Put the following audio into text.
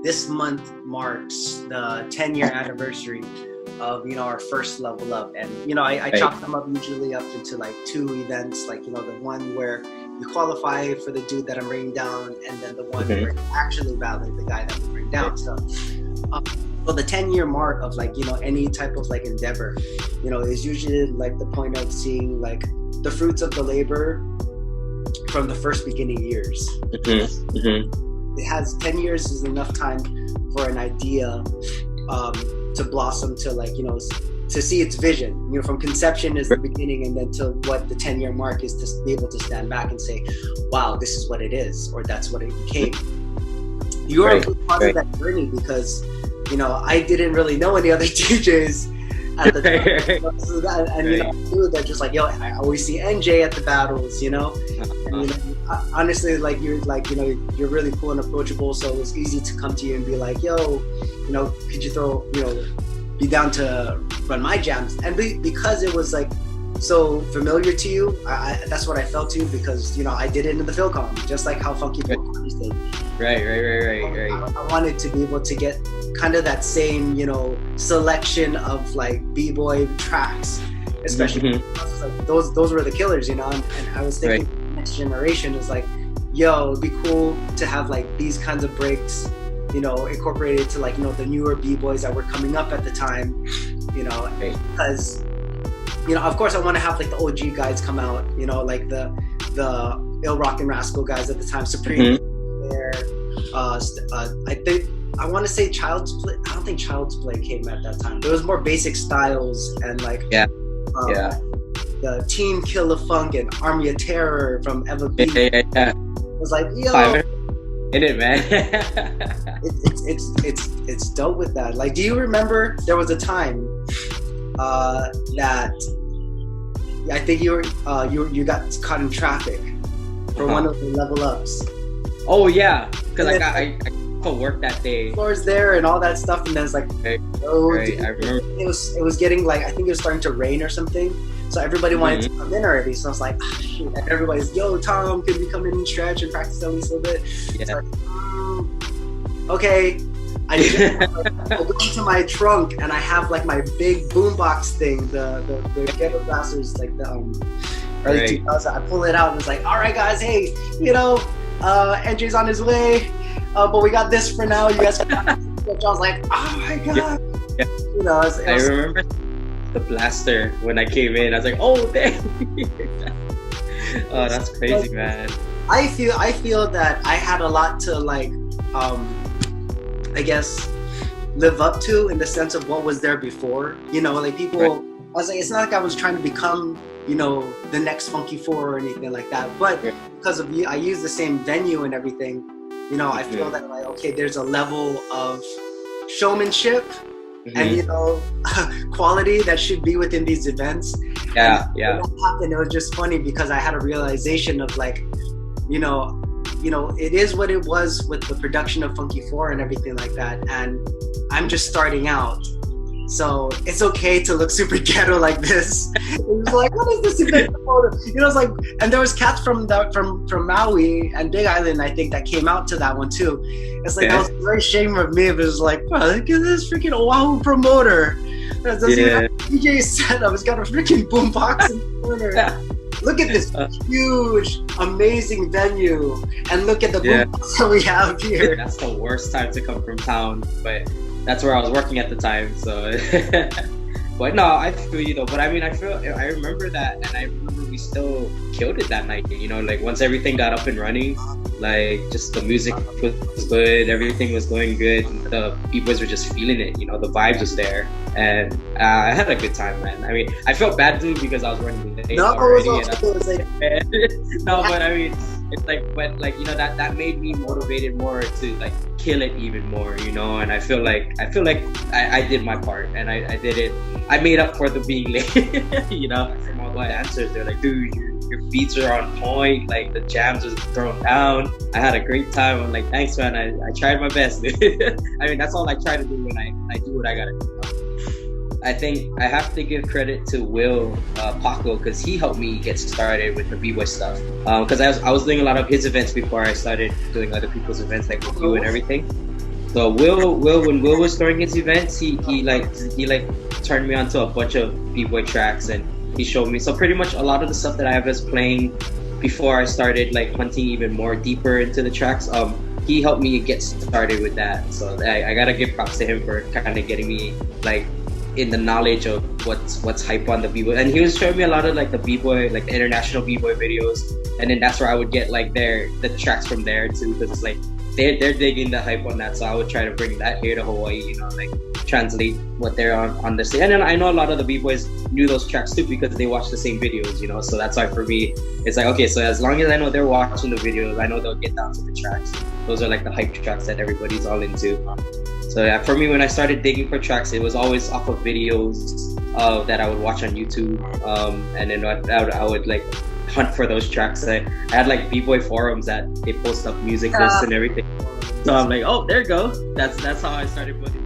this month marks the 10-year anniversary of our first level up, and I chop them up usually up into like 2 events, like the one where you qualify for the dude that I'm bringing down, and then the one where you actually battling the guy that we bring down. So the 10-year mark of like any type of like endeavor is usually like the point of seeing like the fruits of the labor from the first beginning years. It has 10 years is enough time for an idea to blossom to like to see its vision. From conception is the beginning, and then to what the 10-year mark is to be able to stand back and say, wow, this is what it is, or that's what it became. You're a big part of that journey, because I didn't really know any other DJs at the time. And I knew that just like, I always see Enjay at the battles, and honestly, like you're really cool and approachable, so it was easy to come to you and be like, could you throw, be down to run my jams? And because it was like so familiar to you, that's what I felt too, because I did it in the Philcom, just like how Funky Boys did. Right. I wanted to be able to get kind of that same selection of like b-boy tracks, especially like those were the killers, and I was thinking next generation is like, it'd be cool to have like these kinds of breaks incorporated to like the newer b-boys that were coming up at the time, because of course I want to have like the OG guys come out, like the Ill Rock and Rascal guys at the time, Supreme there. I want to say Child's Play. I don't think Child's Play came at that time. There was more basic styles and like the Team Killer Funk and Army of Terror from Eva B. It was like, in it, man. it's dope with that. Like, do you remember there was a time that I think you got caught in traffic for one of the level ups? Oh yeah, because I work that day. Floors there and all that stuff, and then it's like, I remember it was getting like, I think it was starting to rain or something, so everybody wanted to come in already. So I was like, shoot, and everybody's, Tom, could we come in and stretch and practice at least a little bit? So like, okay. I need to go into my trunk, and I have like my big boombox thing, the Ghetto Blasters, like the early 2000s. I pull it out and it's like, all right guys, hey, Enjay's on his way, but we got this for now. You guys can I was like, oh my god. I remember the blaster when I came in. I was like, oh dang. Oh, that's crazy, man. I feel that I had a lot to like I guess live up to, in the sense of what was there before. Like people, I was like, it's not like I was trying to become the next Funky Four or anything like that, but because of I use the same venue and everything, I feel that like, okay, there's a level of showmanship and quality that should be within these events. When that happened, it was just funny because I had a realization of like, it is what it was with the production of Funky Four and everything like that, and I'm just starting out. So it's okay to look super ghetto like this. It was like, what is this event photo? It's like, and there was cats from Maui and Big Island, I think, that came out to that one too. It's like, that was very shame of me. It was like, wow, look at this freaking Oahu promoter. That doesn't even have a DJ setup. It's got a freaking boombox in the corner. Look at this huge, amazing venue, and look at the boombox that we have here. That's the worst time to come from town, but that's where I was working at the time, so. But no, I feel you though. But I mean, I remember that, and I remember we still killed it that night. Like once everything got up and running, like just the music was good, everything was going good. The b-boys were just feeling it. The vibes was there, and I had a good time, man. I mean, I felt bad too because I was running late already. No, but I mean, it's like, but like that made me motivated more to like kill it even more, and I feel like I did my part, and I did it. I made up for the being late. From all the answers, they're like, dude, your beats are on point, like the jams was thrown down. I had a great time. I'm like, thanks, man. I tried my best. I mean, that's all I try to do when I do what I gotta do. I think I have to give credit to Will Paco, because he helped me get started with the b-boy stuff. Because I was doing a lot of his events before I started doing other people's events, like with you and everything. So when Will was starting his events, he turned me onto a bunch of b-boy tracks, and he showed me. So pretty much a lot of the stuff that I was playing before I started like hunting even more deeper into the tracks, he helped me get started with that. So I gotta give props to him for kind of getting me like in the knowledge of what's hype on the b-boy. And he was showing me a lot of like the b-boy, like the international b-boy videos, and then that's where I would get like the tracks from there too, because like they're digging the hype on that. So I would try to bring that here to Hawaii, you know, like translate what they're on the scene. And then I know a lot of the b-boys knew those tracks too, because they watch the same videos, you know. So that's why for me it's like, okay, so as long as I know they're watching the videos, I know they'll get down to the tracks. Those are like the hype tracks that everybody's all into. So yeah, for me, when I started digging for tracks, it was always off of videos that I would watch on YouTube, and then I would like hunt for those tracks. I had like b-boy forums that they post up music lists and everything. So I'm like, oh, there you go. That's how I started putting